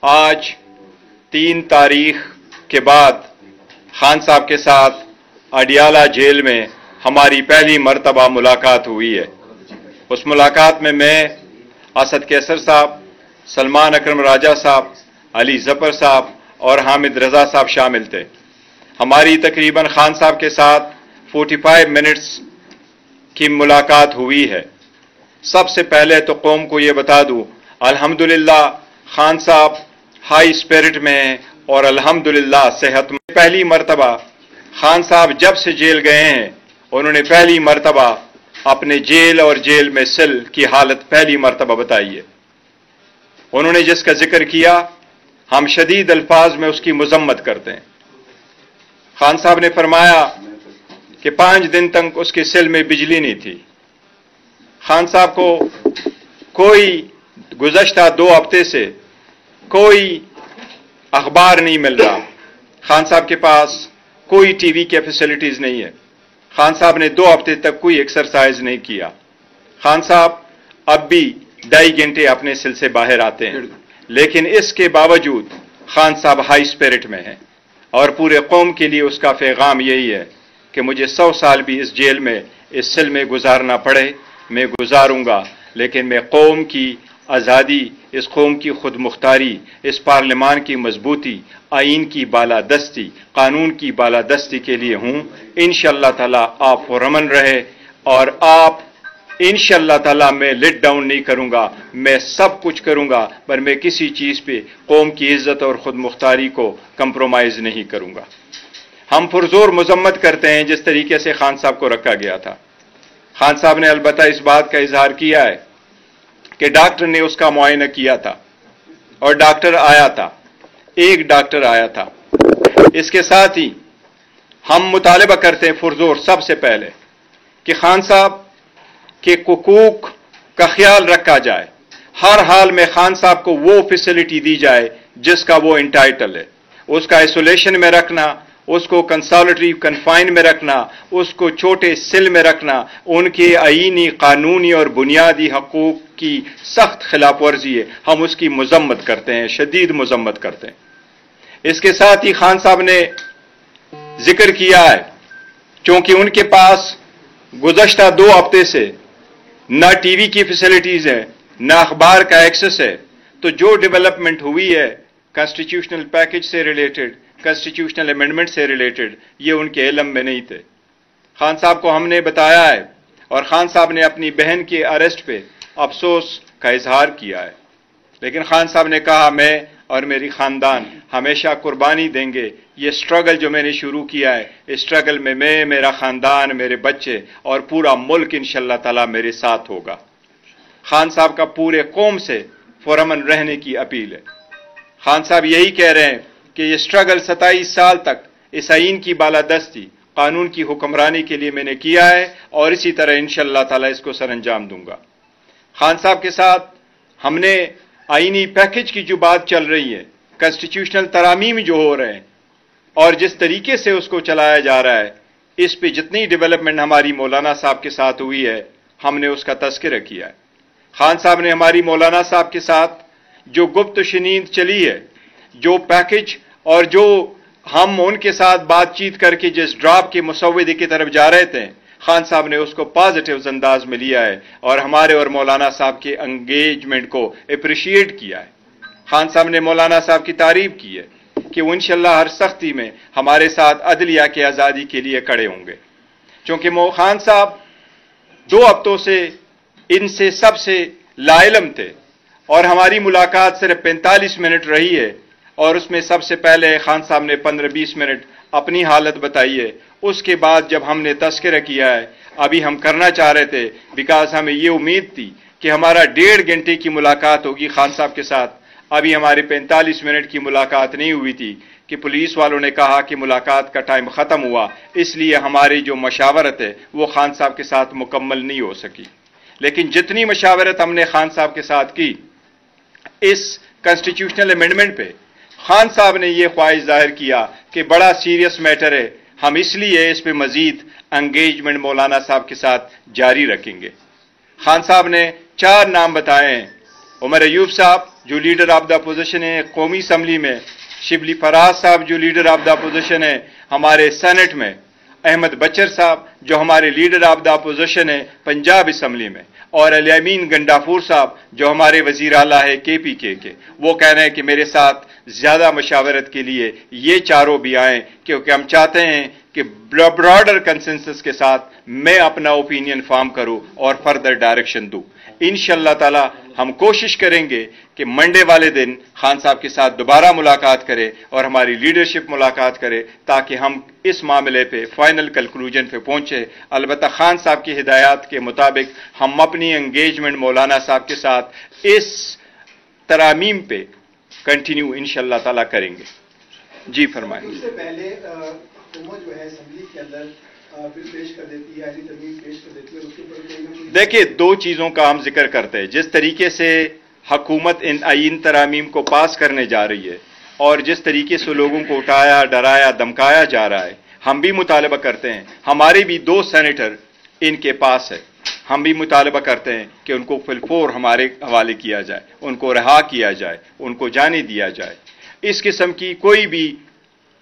آج 3 تاریخ کے بعد خان صاحب کے ساتھ اڈیالہ جیل میں ہماری پہلی مرتبہ ملاقات ہوئی ہے۔ اس ملاقات میں اسد کیسر صاحب، سلمان اکرم راجہ صاحب، علی ظفر صاحب اور حامد رضا صاحب شامل تھے۔ ہماری تقریباً خان صاحب کے ساتھ 45 منٹس کی ملاقات ہوئی ہے۔ سب سے پہلے تو قوم کو یہ بتا دوں، الحمدللہ خان صاحب ہائی اسپرٹ میں ہیں اور الحمدللہ صحت میں۔ پہلی مرتبہ خان صاحب جب سے جیل گئے ہیں، انہوں نے پہلی مرتبہ اپنے جیل اور جیل میں سیل کی حالت پہلی مرتبہ بتائی ہے۔ انہوں نے جس کا ذکر کیا، ہم شدید الفاظ میں اس کی مذمت کرتے ہیں۔ خان صاحب نے فرمایا کہ 5 دن تک اس کے سیل میں بجلی نہیں تھی۔ خان صاحب کو کوئی گزشتہ 2 ہفتے سے کوئی اخبار نہیں مل رہا۔ خان صاحب کے پاس کوئی ٹی وی کی فیسلٹیز نہیں ہے۔ خان صاحب نے 2 ہفتے تک کوئی ایکسرسائز نہیں کیا۔ خان صاحب اب بھی 2.5 گھنٹے اپنے سیل سے باہر آتے ہیں، لیکن اس کے باوجود خان صاحب ہائی اسپرٹ میں ہیں، اور پورے قوم کے لیے اس کا پیغام یہی ہے کہ مجھے 100 سال بھی اس جیل میں، اس سیل میں گزارنا پڑے، میں گزاروں گا، لیکن میں قوم کی آزادی، اس قوم کی خود مختاری، اس پارلیمان کی مضبوطی، آئین کی بالادستی، قانون کی بالادستی کے لیے ہوں۔ انشاءاللہ تعالی آپ پرامن رہے، اور آپ انشاءاللہ تعالی میں لیٹ ڈاؤن نہیں کروں گا، میں سب کچھ کروں گا، پر میں کسی چیز پہ قوم کی عزت اور خود مختاری کو کمپرومائز نہیں کروں گا۔ ہم پرزور مذمت کرتے ہیں جس طریقے سے خان صاحب کو رکھا گیا تھا۔ خان صاحب نے البتہ اس بات کا اظہار کیا ہے کہ ڈاکٹر نے اس کا معائنہ کیا تھا، اور ڈاکٹر آیا تھا، ایک ڈاکٹر آیا تھا۔ اس کے ساتھ ہی ہم مطالبہ کرتے ہیں پرزور سب سے پہلے کہ خان صاحب کے حقوق کا خیال رکھا جائے، ہر حال میں خان صاحب کو وہ فیسلٹی دی جائے جس کا وہ انٹائٹل ہے۔ اس کا آئسولیشن میں رکھنا، اس کو کنسالیٹری کنفائن میں رکھنا، اس کو چھوٹے سیل میں رکھنا، ان کے آئینی، قانونی اور بنیادی حقوق کی سخت خلاف ورزی ہے۔ ہم اس کی مذمت کرتے ہیں، شدید مذمت کرتے ہیں۔ اس کے ساتھ ہی خان صاحب نے ذکر کیا ہے، چونکہ ان کے پاس گزشتہ 2 ہفتے سے نہ ٹی وی کی فیسلٹیز ہیں، نہ اخبار کا ایکسس ہے، تو جو ڈیولپمنٹ ہوئی ہے کانسٹیٹیوشنل پیکج سے ریلیٹڈ، کانسٹیٹیوشنل امینڈمنٹ سے ریلیٹڈ، یہ ان کے علم میں نہیں تھے۔ خان صاحب کو ہم نے بتایا ہے، اور خان صاحب نے اپنی بہن کے اریسٹ پہ افسوس کا اظہار کیا ہے، لیکن خان صاحب نے کہا میں اور میری خاندان ہمیشہ قربانی دیں گے۔ یہ سٹرگل جو میں نے شروع کیا ہے، اس سٹرگل میں میرا خاندان، میرے بچے اور پورا ملک انشاءاللہ تعالی میرے ساتھ ہوگا۔ خان صاحب کا پورے قوم سے پرامن رہنے کی اپیل ہے۔ خان صاحب یہی کہہ رہے ہیں کہ یہ سٹرگل 27 سال تک اس آئین کی بالادستی، قانون کی حکمرانی کے لیے میں نے کیا ہے، اور اسی طرح انشاءاللہ تعالی اس کو سر انجام دوں گا۔ خان صاحب کے ساتھ ہم نے آئینی پیکج کی جو بات چل رہی ہے، کانسٹیٹیوشنل ترامیم جو ہو رہے ہیں، اور جس طریقے سے اس کو چلایا جا رہا ہے، اس پہ جتنی ڈیولپمنٹ ہماری مولانا صاحب کے ساتھ ہوئی ہے، ہم نے اس کا تذکرہ کیا ہے۔ خان صاحب نے ہماری مولانا صاحب کے ساتھ جو گفت و شنید چلی ہے، جو پیکج اور جو ہم ان کے ساتھ بات چیت کر کے جس ڈراپ کے مسودے کی طرف جا رہے تھے، خان صاحب نے اس کو پازیٹیو انداز میں لیا ہے، اور ہمارے اور مولانا صاحب کے انگیجمنٹ کو اپریشیٹ کیا ہے۔ خان صاحب نے مولانا صاحب کی تعریف کی ہے کہ وہ انشاءاللہ ہر سختی میں ہمارے ساتھ عدلیہ کی آزادی کے لیے کھڑے ہوں گے۔ چونکہ خان صاحب 2 ہفتوں سے ان سے سب سے لا علم تھے، اور ہماری ملاقات صرف 45 منٹ رہی ہے، اور اس میں سب سے پہلے خان صاحب نے 15-20 منٹ اپنی حالت بتائی ہے۔ اس کے بعد جب ہم نے تذکرہ کیا ہے، ابھی ہم کرنا چاہ رہے تھے، بیکاز ہمیں یہ امید تھی کہ ہمارا 1.5 گھنٹے کی ملاقات ہوگی خان صاحب کے ساتھ، ابھی ہماری 45 منٹ کی ملاقات نہیں ہوئی تھی کہ پولیس والوں نے کہا کہ ملاقات کا ٹائم ختم ہوا، اس لیے ہماری جو مشاورت ہے وہ خان صاحب کے ساتھ مکمل نہیں ہو سکی۔ لیکن جتنی مشاورت ہم نے خان صاحب کے ساتھ کی اس کانسٹیٹیوشنل امینڈمنٹ پہ، خان صاحب نے یہ خواہش ظاہر کیا کہ بڑا سیریس میٹر ہے، ہم اس لیے اس پہ مزید انگیجمنٹ مولانا صاحب کے ساتھ جاری رکھیں گے۔ خان صاحب نے 4 نام بتائے ہیں: عمر ایوب صاحب جو لیڈر آف دا اپوزیشن ہے قومی اسمبلی میں، شبلی فراز صاحب جو لیڈر آف دا اپوزیشن ہے ہمارے سینٹ میں، احمد بچر صاحب جو ہمارے لیڈر آف دا اپوزیشن ہے پنجاب اسمبلی میں، اور علی امین گنڈافور صاحب جو ہمارے وزیر اعلیٰ ہے KPK کے، وہ کہہ رہے ہیں کہ میرے ساتھ زیادہ مشاورت کے لیے یہ چاروں بھی آئیں، کیونکہ ہم چاہتے ہیں کہ براڈر کنسنسس کے ساتھ میں اپنا اوپینین فارم کروں اور فردر ڈائریکشن دوں۔ انشاءاللہ تعالی ہم کوشش کریں گے کہ منڈے والے دن خان صاحب کے ساتھ دوبارہ ملاقات کرے اور ہماری لیڈرشپ ملاقات کرے تاکہ ہم اس معاملے پہ فائنل کنکلوژن پہ پہنچے۔ البتہ خان صاحب کی ہدایات کے مطابق ہم اپنی انگیجمنٹ مولانا صاحب کے ساتھ اس ترامیم پہ کنٹینیو انشاءاللہ تعالی کریں گے۔ جی فرمائیں۔ اس سے پہلے حکومت جو ہے اسمبلی کے اندر بل پیش کر دیتی ہے، ترمیم پیش کر دیتی ہے، اس کے اوپر دیکھیے دو چیزوں کا ہم ذکر کرتے ہیں، جس طریقے سے حکومت ان آئین ترامیم کو پاس کرنے جا رہی ہے اور جس طریقے سے لوگوں کو اٹھایا ڈرایا دھمکایا جا رہا ہے، ہم بھی مطالبہ کرتے ہیں، ہمارے بھی 2 سینیٹر ان کے پاس ہے، ہم بھی مطالبہ کرتے ہیں کہ ان کو فلفور ہمارے حوالے کیا جائے، ان کو رہا کیا جائے، ان کو جانے دیا جائے۔ اس قسم کی کوئی بھی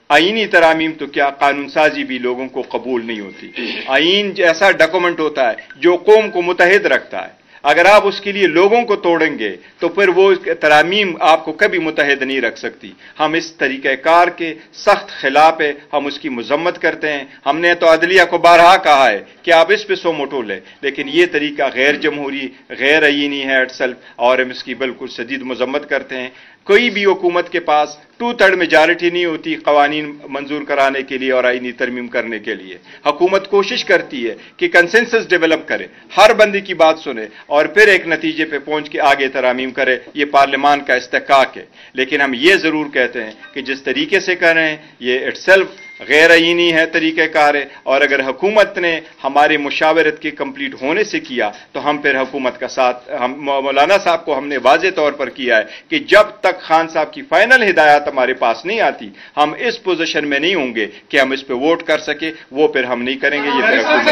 آئینی ترامیم تو کیا قانون سازی بھی لوگوں کو قبول نہیں ہوتی۔ آئین ایسا ڈاکومنٹ ہوتا ہے جو قوم کو متحد رکھتا ہے، اگر آپ اس کے لیے لوگوں کو توڑیں گے تو پھر وہ ترامیم آپ کو کبھی متحد نہیں رکھ سکتی۔ ہم اس طریقہ کار کے سخت خلاف ہے، ہم اس کی مذمت کرتے ہیں۔ ہم نے تو عدلیہ کو بارہا کہا ہے کہ آپ اس پہ سو موٹو لیں، لیکن یہ طریقہ غیر جمہوری غیر آئینی ہے ایٹ سیلف، اور ہم اس کی بالکل شدید مذمت کرتے ہیں۔ کوئی بھی حکومت کے پاس 2/3 میجارٹی نہیں ہوتی قوانین منظور کرانے کے لیے اور آئینی ترمیم کرنے کے لیے۔ حکومت کوشش کرتی ہے کہ کنسنسس ڈیولپ کرے، ہر بندے کی بات سنے اور پھر ایک نتیجے پہ پہنچ کے آگے ترامیم کرے، یہ پارلیمان کا استحقاق ہے۔ لیکن ہم یہ ضرور کہتے ہیں کہ جس طریقے سے کر رہے ہیں یہ اٹ سیلف غیر آئینی ہے، طریقہ کار ہے، اور اگر حکومت نے ہمارے مشاورت کے کمپلیٹ ہونے سے کیا تو ہم پھر حکومت کا ساتھ، مولانا صاحب کو ہم نے واضح طور پر کیا ہے کہ جب تک خان صاحب کی فائنل ہدایات ہمارے پاس نہیں آتی ہم اس پوزیشن میں نہیں ہوں گے کہ ہم اس پہ ووٹ کر سکے، وہ پھر ہم نہیں کریں گے۔ یہ پھر حکومت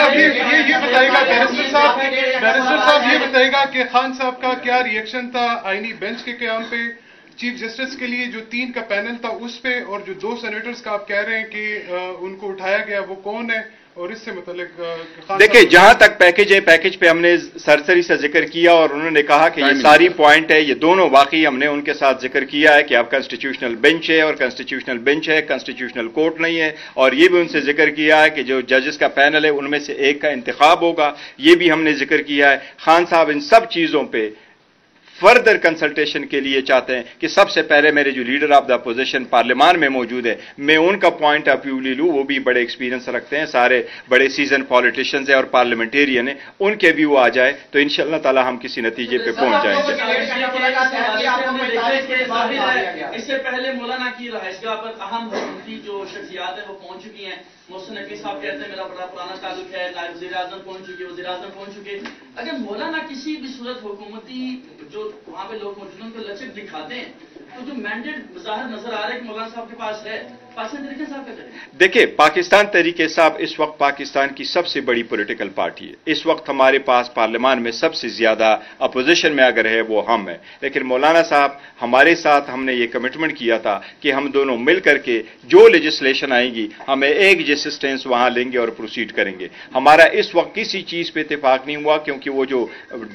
بیرسٹر صاحب یہ بتائے گا کہ خان صاحب کا کیا ریئیکشن تھا آئینی بینچ کے قیام پہ، چیف جسٹس کے لیے جو 3 کا پینل تھا اس پہ، اور جو 2 سینیٹرز کا آپ کہہ رہے ہیں کہ ان کو اٹھایا گیا وہ کون ہے، اور اس سے متعلق دیکھیں جہاں تک پیکج ہے، پیکج پہ ہم نے سرسری سے ذکر کیا اور انہوں نے کہا کہ یہ ساری پوائنٹ ہے، یہ دونوں واقعی ہم نے ان کے ساتھ ذکر کیا ہے کہ اب کنسٹیٹیوشنل بینچ ہے اور کنسٹیٹیوشنل بینچ ہے، کنسٹیٹیوشنل کورٹ نہیں ہے، اور یہ بھی ان سے ذکر کیا ہے کہ جو ججز کا پینل ہے ان میں سے ایک کا انتخاب ہوگا، یہ بھی ہم نے ذکر کیا ہے۔ خان صاحب ان سب چیزوں پہ فردر کنسلٹیشن کے لیے چاہتے ہیں کہ سب سے پہلے میرے جو لیڈر آف دا اپوزیشن پارلیمان میں موجود ہے میں ان کا پوائنٹ آف ویو لے لوں، وہ بھی بڑے ایکسپیرینس رکھتے ہیں، سارے بڑے سیزن پالیٹیشینز ہیں اور پارلیمنٹیرین ہیں، ان کے ویو آ جائے تو انشاءاللہ تعالی ہم کسی نتیجے پہ پہنچ جائیں گے۔ اس سے پہلے مولانا کی رہائشگاہ پر اہم حکومتی جو شخصیات ہیں وہ پہنچ چکی ہیں۔ محسن نقوی صاحب کہتے ہیں میرا بڑا پرانا تعلق ہے، نائب وزیر اعظم پہنچ چکے، وزیر اعظم پہنچ چکے۔ اگر مولانا کسی بھی صورت حکومتی جو وہاں پہ لوگ موجود ہیں ان کو لچک دکھاتے ہیں تو جو مینڈیٹ ظاہر نظر آ رہا ہے کہ مولانا صاحب کے پاس ہے، پاکستان تحریک صاحب کا کریں۔ دیکھیں پاکستان تحریک صاحب اس وقت پاکستان کی سب سے بڑی پولیٹیکل پارٹی ہے، اس وقت ہمارے پاس پارلیمان میں سب سے زیادہ اپوزیشن میں اگر ہے وہ ہم ہیں، لیکن مولانا صاحب ہمارے ساتھ ہم نے یہ کمٹمنٹ کیا تھا کہ ہم دونوں مل کر کے جو لیجسلیشن آئے گی ہمیں ایک جیسے سٹینس وہاں لیں گے اور پروسیڈ کریں گے۔ ہمارا اس وقت کسی چیز پہ اتفاق نہیں ہوا کیونکہ وہ جو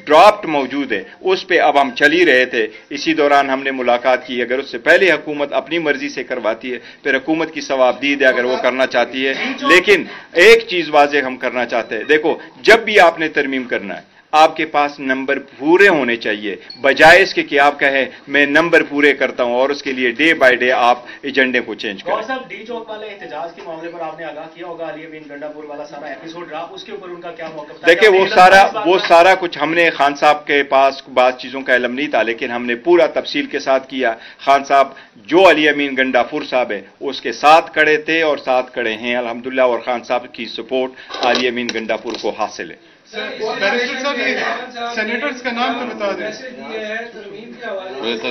ڈرافٹ موجود ہے اس پہ اب ہم چل ہی رہے تھے، اسی دوران ہم نے ملاقات کی۔ اگر اس سے پہلے حکومت اپنی مرضی سے کرواتی ہے پھر حکومت کی ثوابدید ہے اگر وہ کرنا چاہتی ہے، لیکن ایک چیز واضح ہم کرنا چاہتے ہیں، دیکھو جب بھی آپ نے ترمیم کرنا ہے آپ کے پاس نمبر پورے ہونے چاہیے، بجائے اس کے کہ آپ کہیں میں نمبر پورے کرتا ہوں اور اس کے لیے ڈے بائی ڈے آپ ایجنڈے کو چینج کریں۔ صاحب ڈی چوک والے احتجاج کے معاملے پر آپ نے آگاہ کیا ہوگا، علی امین گنڈا پور والا سارا ایپیسوڈ رہا، اس کے اوپر ان کا کیا موقف تھا؟ دیکھیں وہ سارا کچھ ہم نے خان صاحب کے پاس بعض چیزوں کا علم نہیں تھا لیکن ہم نے پورا تفصیل کے ساتھ کیا۔ خان صاحب جو علی امین گنڈافور صاحب ہے اس کے ساتھ کھڑے تھے اور ساتھ کھڑے ہیں الحمدللہ، اور خان صاحب کی سپورٹ علی امین گنڈافور کو حاصل ہے۔ بیرسٹر صاحب یہ سینیٹرز کا نام تو بتا دیں۔ ترمیم کے حوالے سے